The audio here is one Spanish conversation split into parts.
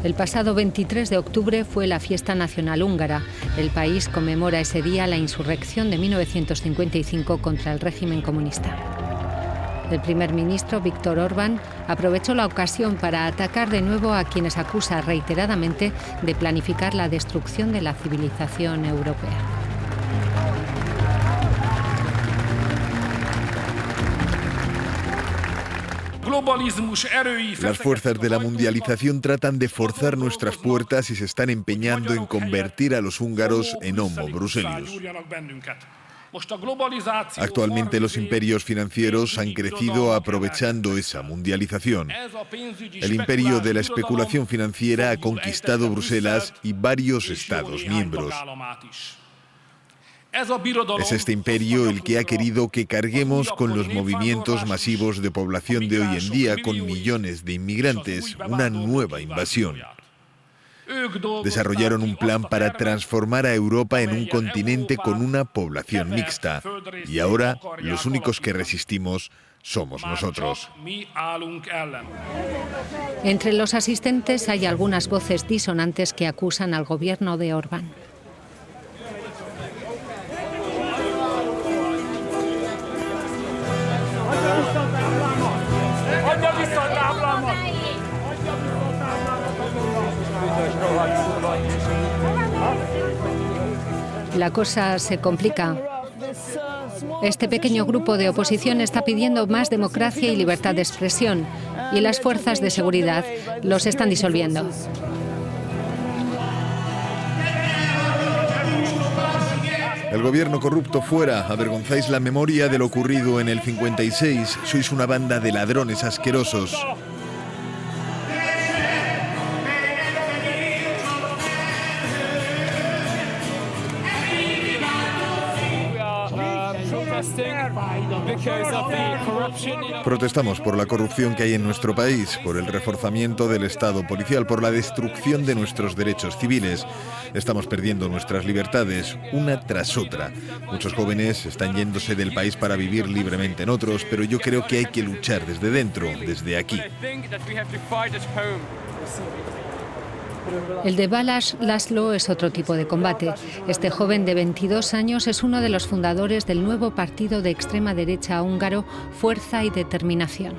El pasado 23 de octubre fue la fiesta nacional húngara. El país conmemora ese día la insurrección de 1955 contra el régimen comunista. El primer ministro, Viktor Orbán, aprovechó la ocasión para atacar de nuevo a quienes acusa reiteradamente de planificar la destrucción de la civilización europea. Las fuerzas de la mundialización tratan de forzar nuestras puertas y se están empeñando en convertir a los húngaros en homo bruselius. Actualmente los imperios financieros han crecido aprovechando esa mundialización. El imperio de la especulación financiera ha conquistado Bruselas y varios Estados miembros. Es este imperio el que ha querido que carguemos con los movimientos masivos de población de hoy en día, con millones de inmigrantes, una nueva invasión. Desarrollaron un plan para transformar a Europa en un continente con una población mixta. Y ahora los únicos que resistimos somos nosotros. Entre los asistentes hay algunas voces disonantes que acusan al gobierno de Orbán. La cosa se complica. Este pequeño grupo de oposición está pidiendo más democracia y libertad de expresión, y las fuerzas de seguridad los están disolviendo. El gobierno corrupto fuera, avergonzáis la memoria de lo ocurrido en el 56, sois una banda de ladrones asquerosos. Protestamos por la corrupción que hay en nuestro país, por el reforzamiento del Estado policial, por la destrucción de nuestros derechos civiles. Estamos perdiendo nuestras libertades, una tras otra. Muchos jóvenes están yéndose del país para vivir libremente en otros, pero yo creo que hay que luchar desde dentro, desde aquí. El de Balázs László es otro tipo de combate. Este joven de 22 años es uno de los fundadores del nuevo partido de extrema derecha húngaro, Fuerza y Determinación.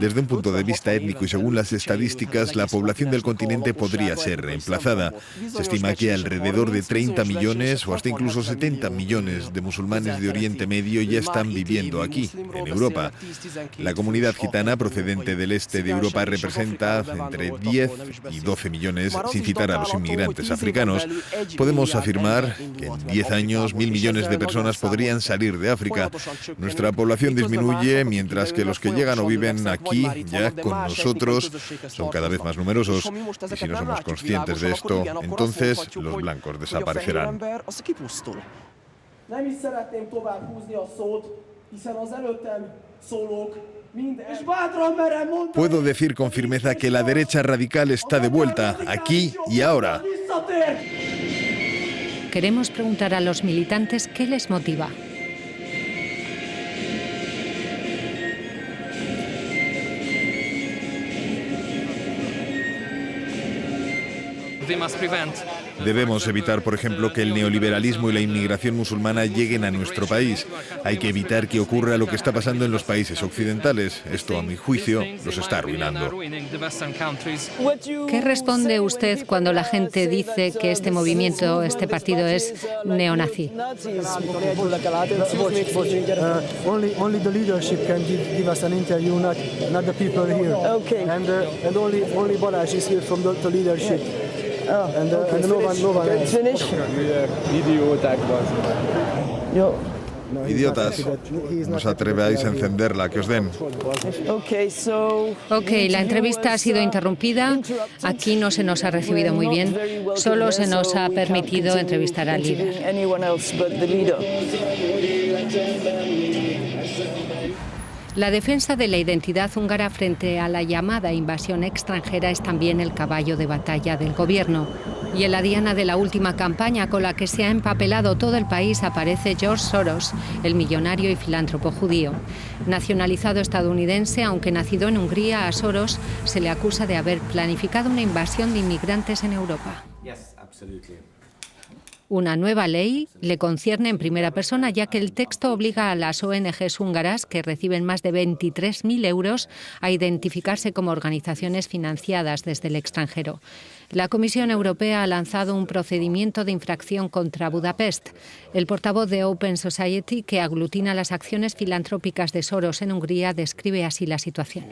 Desde un punto de vista étnico y según las estadísticas, la población del continente podría ser reemplazada. Se estima que alrededor de 30 millones o hasta incluso 70 millones de musulmanes de Oriente Medio ya están viviendo aquí, en Europa. La comunidad gitana procedente del este de Europa representa entre 10 y 12 millones, sin citar a los inmigrantes africanos. Podemos afirmar que en 10 años 1.000 millones de personas podrían salir de África. Nuestra población disminuye, mientras que los que llegan o viven aquí ya con nosotros son cada vez más numerosos. Y si no somos conscientes de esto, entonces los blancos desaparecerán. Puedo decir con firmeza que la derecha radical está de vuelta, aquí y ahora. Queremos preguntar a los militantes qué les motiva. Debemos evitar, por ejemplo, que el neoliberalismo y la inmigración musulmana lleguen a nuestro país. Hay que evitar que ocurra lo que está pasando en los países occidentales. Esto, a mi juicio, los está arruinando. ¿Qué responde usted cuando la gente dice que este movimiento, este partido es neonazi? Only the leadership can give us an interview, not the people here. Okay. And only Balázs is here from the leadership. And no one else. Idiotas, no os atreváis a encenderla, que os den. Ok, la entrevista ha sido interrumpida. Aquí no se nos ha recibido muy bien. Solo se nos ha permitido entrevistar al líder. La defensa de la identidad húngara frente a la llamada invasión extranjera es también el caballo de batalla del gobierno. Y en la diana de la última campaña con la que se ha empapelado todo el país aparece George Soros, el millonario y filántropo judío. Nacionalizado estadounidense, aunque nacido en Hungría, a Soros se le acusa de haber planificado una invasión de inmigrantes en Europa. Una nueva ley le concierne en primera persona, ya que el texto obliga a las ONGs húngaras, que reciben más de 23.000 euros, a identificarse como organizaciones financiadas desde el extranjero. La Comisión Europea ha lanzado un procedimiento de infracción contra Budapest. El portavoz de Open Society, que aglutina las acciones filantrópicas de Soros en Hungría, describe así la situación.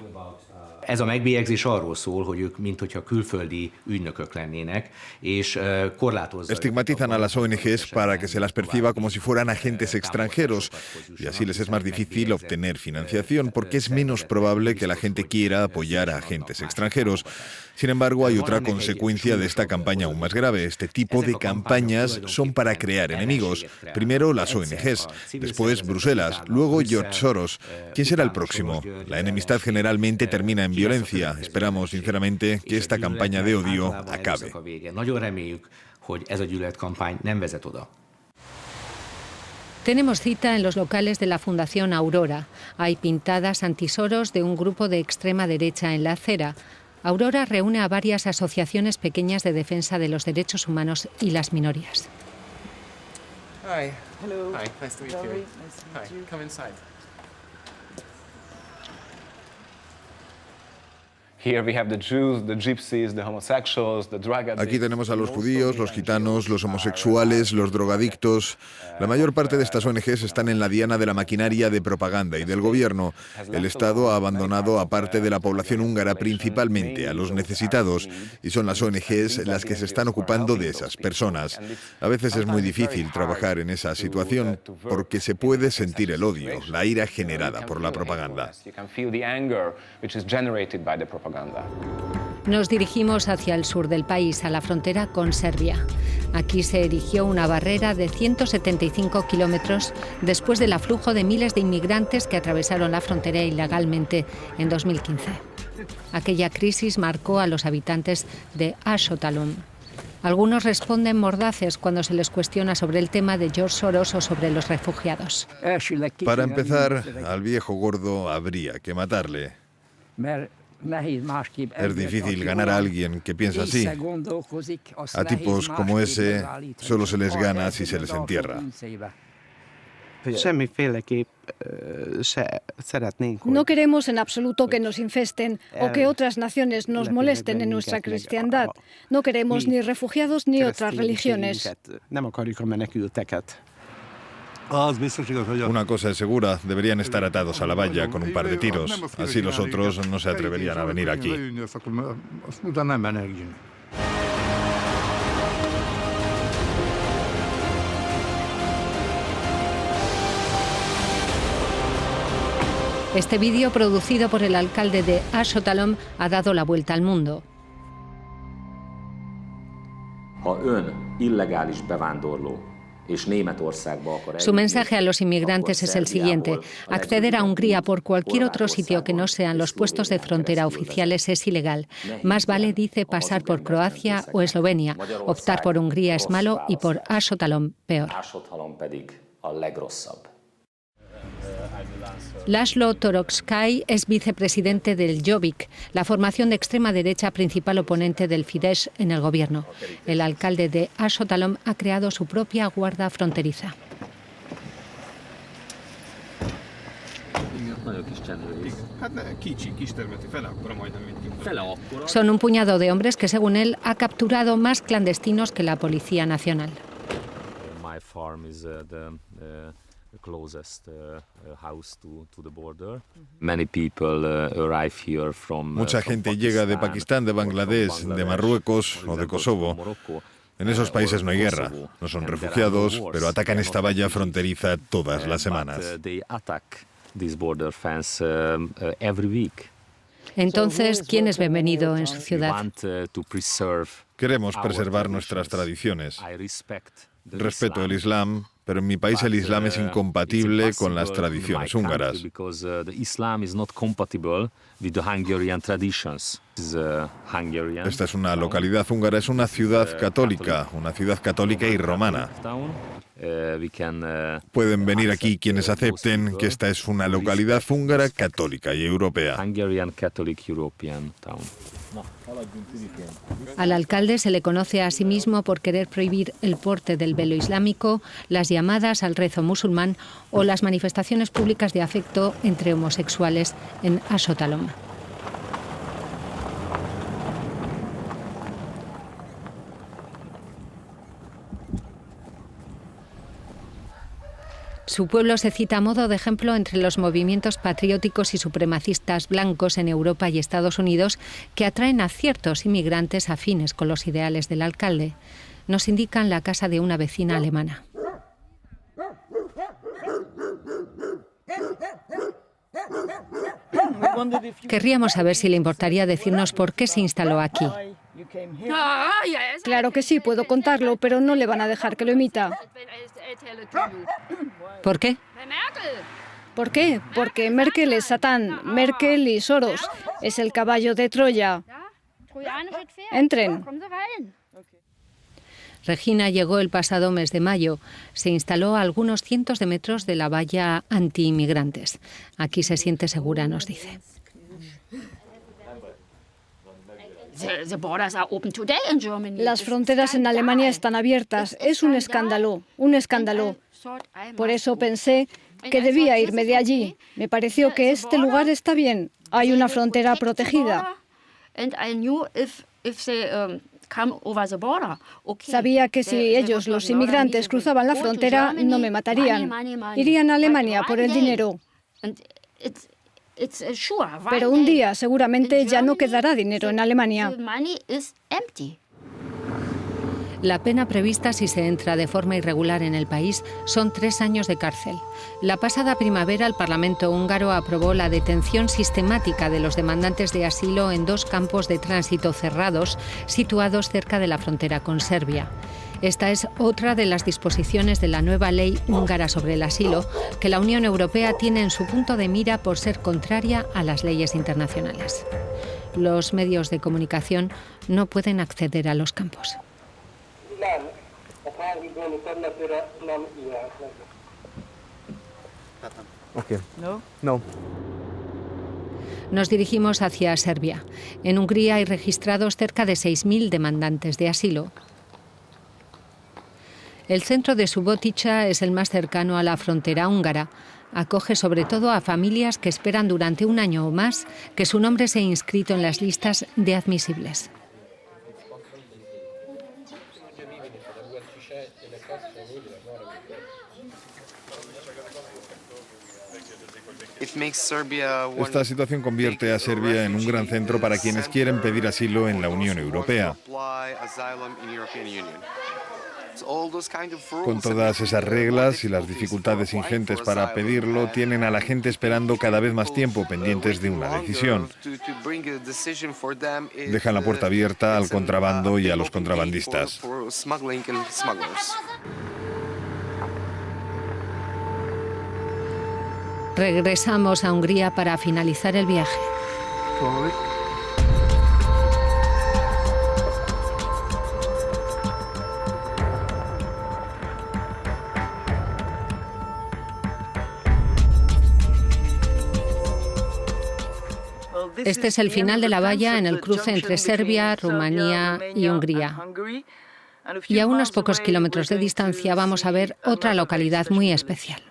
Ez a megbélyegzés arról szól, hogy ők minthogyha külföldi ügynökök lennének, és korlátozza. Estigmatizan a las ONGs para que se las perciba como si fueran agentes extranjeros y así les es más difícil obtener financiación porque es menos probable que la gente quiera apoyar a agentes extranjeros. Sin embargo, hay otra consecuencia de esta campaña aún más grave. Este tipo de campañas son para crear enemigos. Primero las ONGs, después Bruselas, luego George Soros. ¿Quién será el próximo? La enemistad generalmente termina en violencia. Esperamos, sinceramente, que esta campaña de odio acabe. Tenemos cita en los locales de la Fundación Aurora. Hay pintadas antisoros de un grupo de extrema derecha en la acera. Aurora reúne a varias asociaciones pequeñas de defensa de los derechos humanos y las minorías. Hi. Hello. Hi. Nice to meet you. Nice to meet you. Come inside. Aquí tenemos a los judíos, los gitanos, los homosexuales, los drogadictos. La mayor parte de estas ONGs están en la diana de la maquinaria de propaganda y del gobierno. El Estado ha abandonado a parte de la población húngara, principalmente a los necesitados, y son las ONGs las que se están ocupando de esas personas. A veces es muy difícil trabajar en esa situación porque se puede sentir el odio, la ira generada por la propaganda. Nos dirigimos hacia el sur del país, a la frontera con Serbia. Aquí se erigió una barrera de 175 kilómetros después del aflujo de miles de inmigrantes que atravesaron la frontera ilegalmente en 2015. Aquella crisis marcó a los habitantes de Ásotalom. Algunos responden mordaces cuando se les cuestiona sobre el tema de George Soros o sobre los refugiados. Para empezar, al viejo gordo habría que matarle. Es difícil ganar a alguien que piensa así. A tipos como ese solo se les gana si se les entierra. No queremos en absoluto que nos infesten o que otras naciones nos molesten en nuestra cristiandad. No queremos ni refugiados ni otras religiones. Una cosa es segura, deberían estar atados a la valla con un par de tiros. Así los otros no se atreverían a venir aquí. Este vídeo, producido por el alcalde de Ásotalom, ha dado la vuelta al mundo. Su mensaje a los inmigrantes es el siguiente: acceder a Hungría por cualquier otro sitio que no sean los puestos de frontera oficiales es ilegal. Más vale, dice, pasar por Croacia o Eslovenia. Optar por Hungría es malo y por Ásotalom peor. László Toroczkai es vicepresidente del Jobbik, la formación de extrema derecha principal oponente del Fidesz en el gobierno. El alcalde de Ásotalom ha creado su propia guarda fronteriza. Son un puñado de hombres que, según él, ha capturado más clandestinos que la Policía Nacional. Mucha gente llega de Pakistán, de Bangladesh, de Marruecos o de Kosovo. En esos países no hay guerra, no son refugiados, pero atacan esta valla fronteriza todas las semanas. Entonces, ¿quién es bienvenido en su ciudad? Queremos preservar nuestras tradiciones. Respeto el Islam, pero en mi país el Islam es incompatible con las tradiciones húngaras. Esta es una localidad húngara, es una ciudad católica y romana. Pueden venir aquí quienes acepten que esta es una localidad húngara, católica y europea. Al alcalde se le conoce a sí mismo por querer prohibir el porte del velo islámico, las llamadas al rezo musulmán o las manifestaciones públicas de afecto entre homosexuales en Asotalom. Su pueblo se cita a modo de ejemplo entre los movimientos patrióticos y supremacistas blancos en Europa y Estados Unidos que atraen a ciertos inmigrantes afines con los ideales del alcalde. Nos indican la casa de una vecina alemana. Querríamos saber si le importaría decirnos por qué se instaló aquí. Claro que sí, puedo contarlo, pero no le van a dejar que lo imita. ¿Por qué? ¿Por qué? Porque Merkel es Satán, Merkel y Soros. Es el caballo de Troya. Entren. Regina llegó el pasado mes de mayo. Se instaló a algunos cientos de metros de la valla anti-inmigrantes. Aquí se siente segura, nos dice. Las fronteras en Alemania están abiertas. Es un escándalo, un escándalo. Por eso pensé que debía irme de allí. Me pareció que este lugar está bien. Hay una frontera protegida. Sabía que si ellos, los inmigrantes, cruzaban la frontera, no me matarían. Irían a Alemania por el dinero. Pero un día seguramente ya no quedará dinero en Alemania. La pena prevista si se entra de forma irregular en el país son 3 años de cárcel. La pasada primavera el Parlamento húngaro aprobó la detención sistemática de los demandantes de asilo en 2 campos de tránsito cerrados situados cerca de la frontera con Serbia. Esta es otra de las disposiciones de la nueva ley húngara sobre el asilo que la Unión Europea tiene en su punto de mira por ser contraria a las leyes internacionales. Los medios de comunicación no pueden acceder a los campos. Okay. No. Nos dirigimos hacia Serbia. En Hungría hay registrados cerca de 6.000 demandantes de asilo. El centro de Subotica es el más cercano a la frontera húngara. Acoge sobre todo a familias que esperan durante 1 año o más que su nombre sea inscrito en las listas de admisibles. Esta situación convierte a Serbia en un gran centro para quienes quieren pedir asilo en la Unión Europea. Con todas esas reglas y las dificultades ingentes para pedirlo, tienen a la gente esperando cada vez más tiempo, pendientes de una decisión. Dejan la puerta abierta al contrabando y a los contrabandistas. Regresamos a Hungría para finalizar el viaje. Este es el final de la valla en el cruce entre Serbia, Rumanía y Hungría. Y a unos pocos kilómetros de distancia vamos a ver otra localidad muy especial.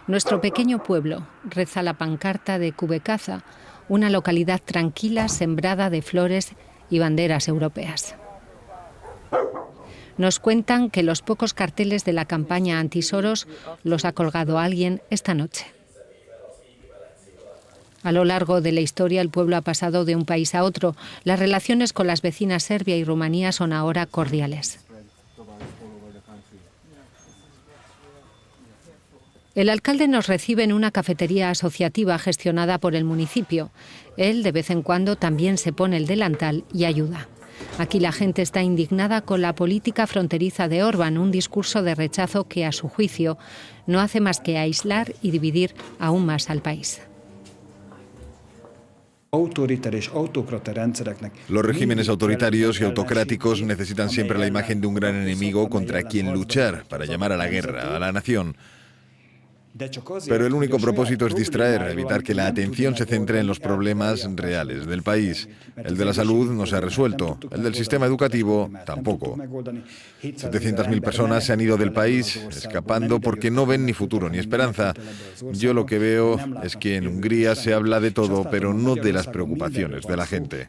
Nuestro pequeño pueblo, reza la pancarta de Kubecaza, una localidad tranquila sembrada de flores y banderas europeas. Nos cuentan que los pocos carteles de la campaña anti-Soros los ha colgado alguien esta noche. A lo largo de la historia, el pueblo ha pasado de un país a otro. Las relaciones con las vecinas Serbia y Rumanía son ahora cordiales. El alcalde nos recibe en una cafetería asociativa gestionada por el municipio. Él, de vez en cuando, también se pone el delantal y ayuda. Aquí la gente está indignada con la política fronteriza de Orbán, un discurso de rechazo que, a su juicio, no hace más que aislar y dividir aún más al país. Los regímenes autoritarios y autocráticos necesitan siempre la imagen de un gran enemigo contra quien luchar para llamar a la guerra, a la nación. Pero el único propósito es distraer, evitar que la atención se centre en los problemas reales del país. El de la salud no se ha resuelto, el del sistema educativo tampoco. 700.000 personas se han ido del país escapando porque no ven ni futuro ni esperanza. Yo lo que veo es que en Hungría se habla de todo, pero no de las preocupaciones de la gente.